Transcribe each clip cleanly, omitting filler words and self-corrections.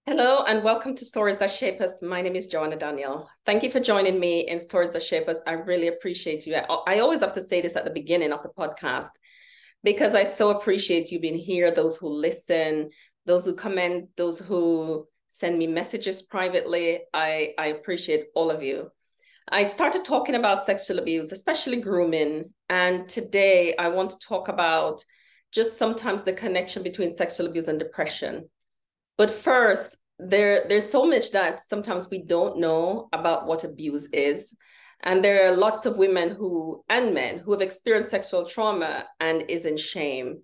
Hello and welcome to Stories That Shape Us. My name is Joanna Daniel. Thank you for joining me in Stories That Shape Us. I really appreciate you. I always have to say this at the beginning of the podcast because I so appreciate you being here, those who listen, those who comment, those who send me messages privately. I appreciate all of you. I started talking about sexual abuse, especially grooming. And today I want to talk about just sometimes the connection between sexual abuse and depression. But first, there's so much that sometimes we don't know about what abuse is. And there are lots of women and men who have experienced sexual trauma and is in shame.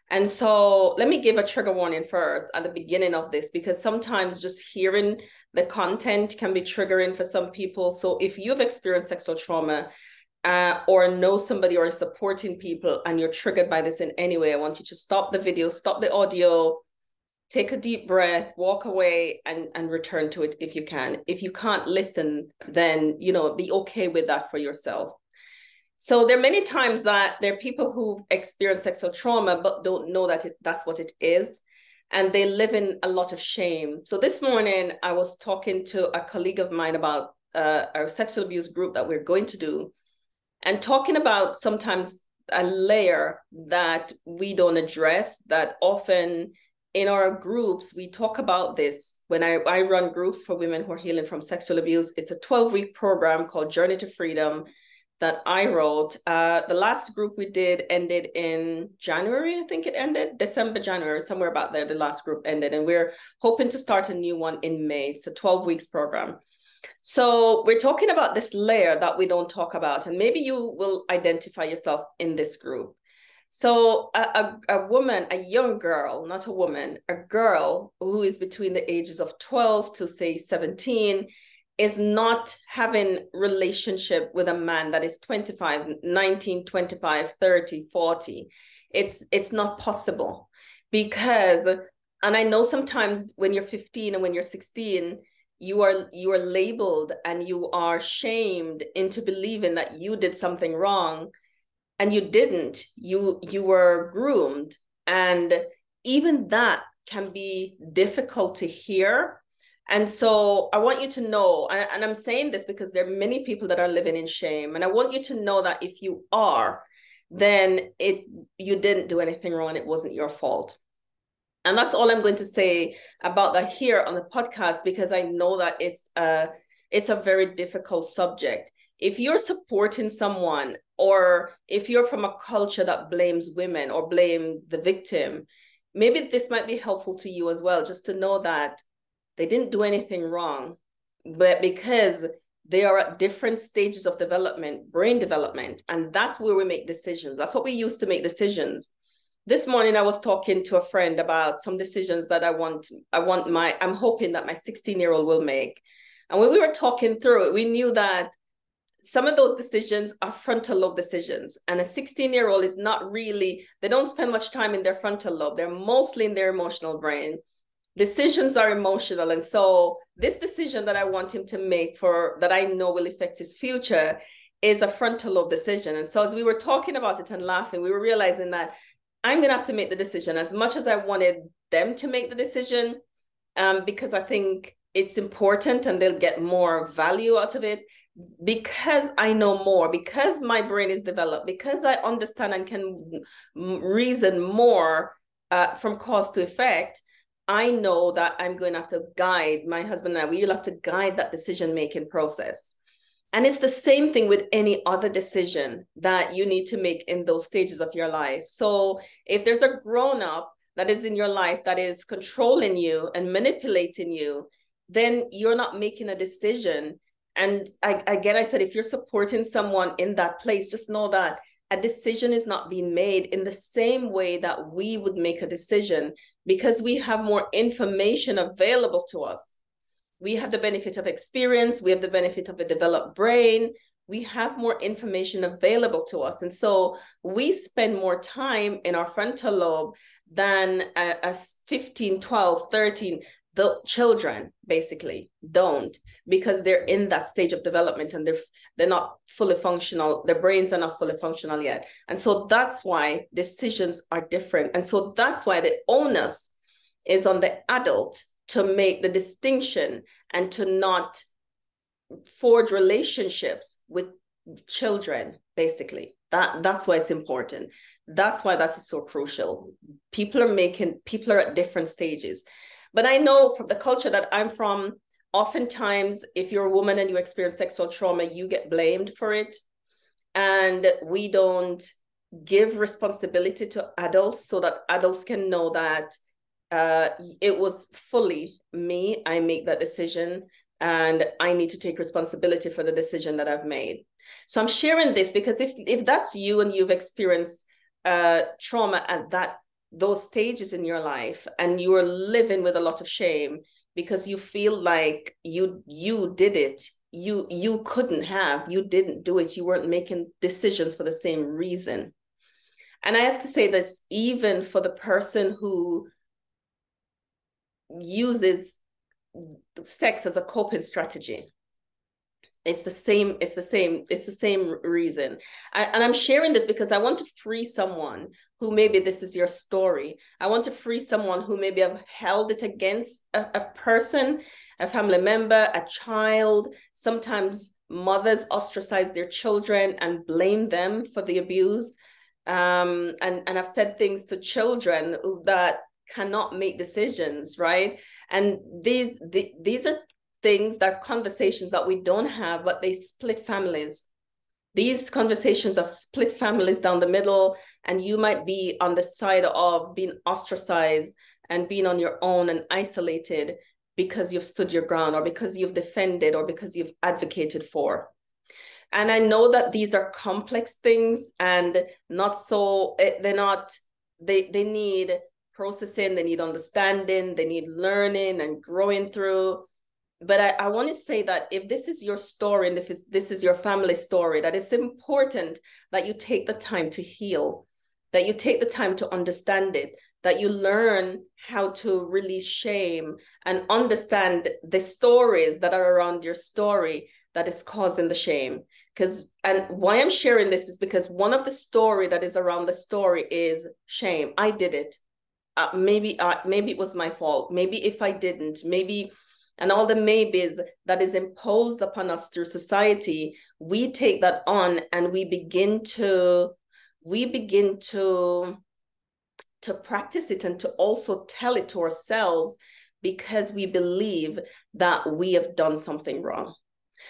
And so let me give a trigger warning first at the beginning of this, because sometimes just hearing the content can be triggering for some people. So if you've experienced sexual trauma, or know somebody or supporting people and you're triggered by this in any way, I want you to stop the video, stop the audio, take a deep breath, walk away and return to it if you can. If you can't listen, then, be okay with that for yourself. So there are many times that there are people who've experienced sexual trauma, but don't know that that's what it is. And they live in a lot of shame. So this morning, I was talking to a colleague of mine about our sexual abuse group that we're going to do, and talking about sometimes a layer that we don't address, that often in our groups, we talk about this. When I run groups for women who are healing from sexual abuse, it's a 12-week program called Journey to Freedom that I wrote. The last group we did ended in January, I think it ended, December, January, somewhere about there, the last group ended. And we're hoping to start a new one in May. It's a 12 weeks program. So we're talking about this layer that we don't talk about, and maybe you will identify yourself in this group. So a woman, a young girl, not a woman, a girl who is between the ages of 12 to say 17 is not having relationship with a man that is 25, 19, 25, 30, 40. It's not possible because, and I know sometimes when you're 15 and when you're 16, you are labeled and you are shamed into believing that you did something wrong. And you didn't, you were groomed. And even that can be difficult to hear. And so I want you to know, and I'm saying this because there are many people that are living in shame. And I want you to know that if you are, then you didn't do anything wrong. It wasn't your fault. And that's all I'm going to say about that here on the podcast, because I know that it's a very difficult subject. If you're supporting someone, or if you're from a culture that blames women or blame the victim, maybe this might be helpful to you as well, just to know that they didn't do anything wrong, but because they are at different stages of development, brain development, and that's where we make decisions. That's what we use to make decisions. This morning, I was talking to a friend about some decisions that I'm hoping that my 16-year-old will make. And when we were talking through it, we knew that some of those decisions are frontal lobe decisions. And a 16-year-old is not really, they don't spend much time in their frontal lobe. They're mostly in their emotional brain. Decisions are emotional. And so this decision that I want him to make that I know will affect his future is a frontal lobe decision. And so as we were talking about it and laughing, we were realizing that I'm going to have to make the decision as much as I wanted them to make the decision, because I think it's important and they'll get more value out of it. Because I know more, because my brain is developed, because I understand and can reason more from cause to effect, I know that I'm going to have to guide my husband and I. We'll have to guide that decision-making process. And it's the same thing with any other decision that you need to make in those stages of your life. So if there's a grown-up that is in your life that is controlling you and manipulating you, then you're not making a decision. And I said, if you're supporting someone in that place, just know that a decision is not being made in the same way that we would make a decision, because we have more information available to us. We have the benefit of experience. We have the benefit of a developed brain. We have more information available to us. And so we spend more time in our frontal lobe than a 15, 12, 13. The children basically don't, because they're in that stage of development and they're not fully functional. Their brains are not fully functional yet. And so that's why decisions are different. And so that's why the onus is on the adult to make the distinction and to not forge relationships with children, basically. That's why it's important. That's why that is so crucial. People are at different stages. But I know from the culture that I'm from, oftentimes, if you're a woman and you experience sexual trauma, you get blamed for it. And we don't give responsibility to adults so that adults can know that it was fully me. I make that decision and I need to take responsibility for the decision that I've made. So I'm sharing this because if that's you and you've experienced trauma at those stages in your life and you are living with a lot of shame because you feel like you did it, you couldn't have, you didn't do it, you weren't making decisions for the same reason. And I have to say that even for the person who uses sex as a coping strategy, it's the same reason. And I'm sharing this because I want to free someone who maybe this is your story. I want to free someone who maybe have held it against a person, a family member, a child. Sometimes mothers ostracize their children and blame them for the abuse. And I've said things to children that cannot make decisions, right? And these are things, that conversations that we don't have, but they split families. These conversations have split families down the middle, and you might be on the side of being ostracized and being on your own and isolated because you've stood your ground or because you've defended or because you've advocated for. And I know that these are complex things and they need processing, they need understanding, they need learning and growing through. But I want to say that if this is your story and if this is your family story, that it's important that you take the time to heal, that you take the time to understand it, that you learn how to release shame and understand the stories that are around your story that is causing the shame. And why I'm sharing this is because one of the story that is around the story is shame. I did it. Maybe it was my fault. Maybe if I didn't, maybe. And all the maybes that is imposed upon us through society, we take that on and we begin to practice it and to also tell it to ourselves because we believe that we have done something wrong.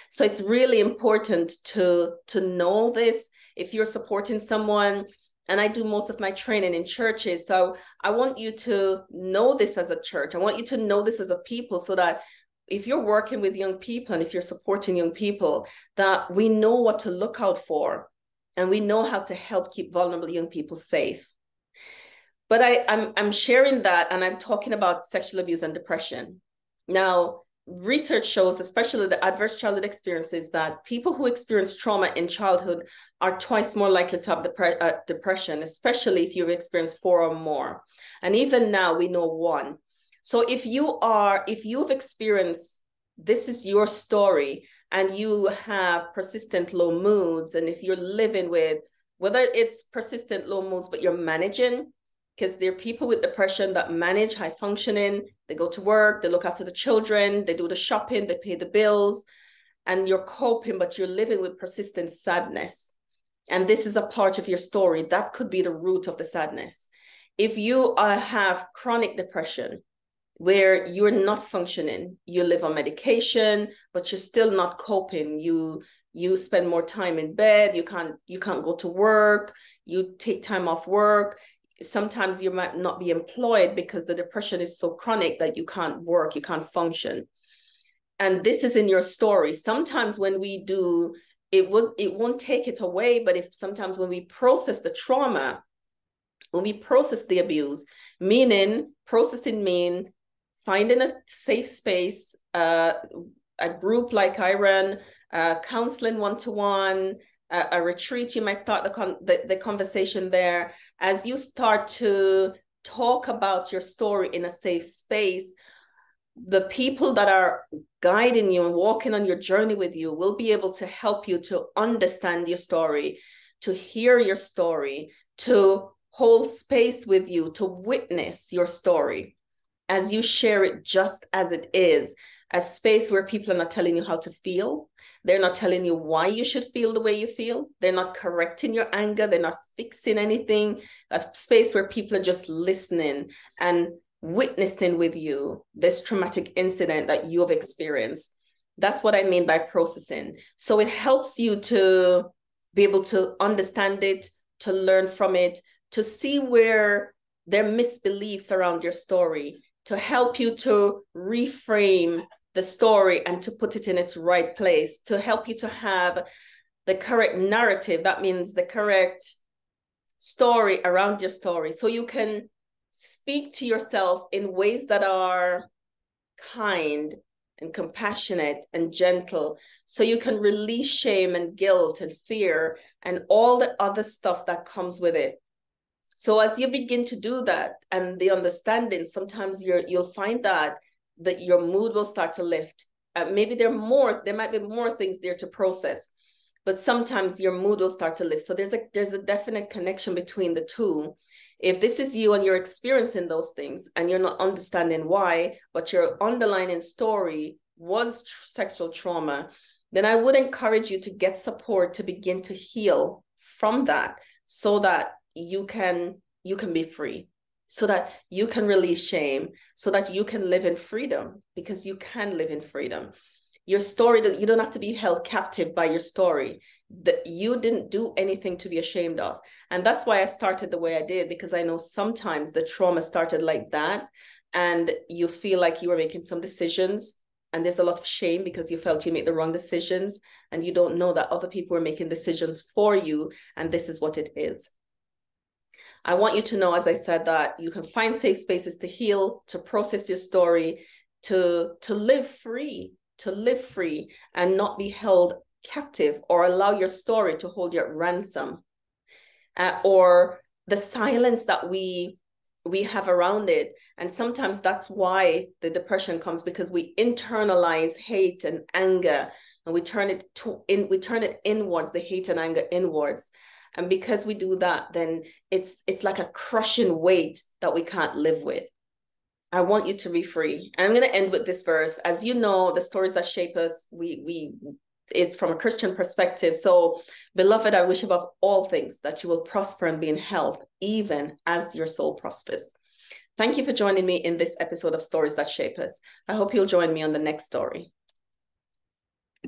So it's really important to know this. If you're supporting someone, and I do most of my training in churches. So I want you to know this as a church. I want you to know this as a people so that if you're working with young people and if you're supporting young people, that we know what to look out for and we know how to help keep vulnerable young people safe. But I'm sharing that and I'm talking about sexual abuse and depression. Now, research shows, especially the adverse childhood experiences, that people who experience trauma in childhood are twice more likely to have depression, especially if you've experienced 4 or more. And even now we know 1. So if you've experienced, this is your story, and you have persistent low moods, and if you're living with, whether it's persistent low moods, but you're managing, because there are people with depression that manage high functioning, they go to work, they look after the children, they do the shopping, they pay the bills, and you're coping, but you're living with persistent sadness. And this is a part of your story. That could be the root of the sadness. If you have chronic depression, where you're not functioning, you live on medication, but you're still not coping, you spend more time in bed, you can't go to work, you take time off work, sometimes you might not be employed because the depression is so chronic that you can't work, you can't function. And this is in your story. Sometimes when we do, it won't take it away, but sometimes when we process the trauma, when we process the abuse, processing means finding a safe space, a group like I run, counseling one-to-one, a retreat, you might start the conversation there. As you start to talk about your story in a safe space, the people that are guiding you and walking on your journey with you will be able to help you to understand your story, to hear your story, to hold space with you, to witness your story. as you share it just as it is, a space where people are not telling you how to feel. They're not telling you why you should feel the way you feel. They're not correcting your anger. They're not fixing anything. A space where people are just listening and witnessing with you this traumatic incident that you have experienced. That's what I mean by processing. So it helps you to be able to understand it, to learn from it, to see where there are misbeliefs around your story, to help you to reframe the story and to put it in its right place, to help you to have the correct narrative. That means the correct story around your story. So you can speak to yourself in ways that are kind and compassionate and gentle, so you can release shame and guilt and fear and all the other stuff that comes with it. So as you begin to do that, and the understanding, sometimes you'll find that your mood will start to lift. Maybe there might be more things there to process, but sometimes your mood will start to lift. So there's a definite connection between the two. If this is you and you're experiencing those things and you're not understanding why, but your underlying story was sexual trauma, then I would encourage you to get support to begin to heal from that, so that you can be free, so that you can release shame, so that you can live in freedom, because you can live in freedom. Your story, that you don't have to be held captive by your story, that you didn't do anything to be ashamed of. And that's why I started the way I did, because I know sometimes the trauma started like that, and you feel like you were making some decisions and there's a lot of shame because you felt you made the wrong decisions, and you don't know that other people are making decisions for you, and this is what it is. I want you to know, as I said, that you can find safe spaces to heal, to process your story, to live free, and not be held captive or allow your story to hold you at ransom, or the silence that we have around it. And sometimes that's why the depression comes, because we internalize hate and anger, and we turn it inwards, the hate and anger inwards. And because we do that, then it's like a crushing weight that we can't live with. I want you to be free. And I'm going to end with this verse. As you know, the stories that shape us, it's from a Christian perspective. So, beloved, I wish above all things that you will prosper and be in health, even as your soul prospers. Thank you for joining me in this episode of Stories That Shape Us. I hope you'll join me on the next story.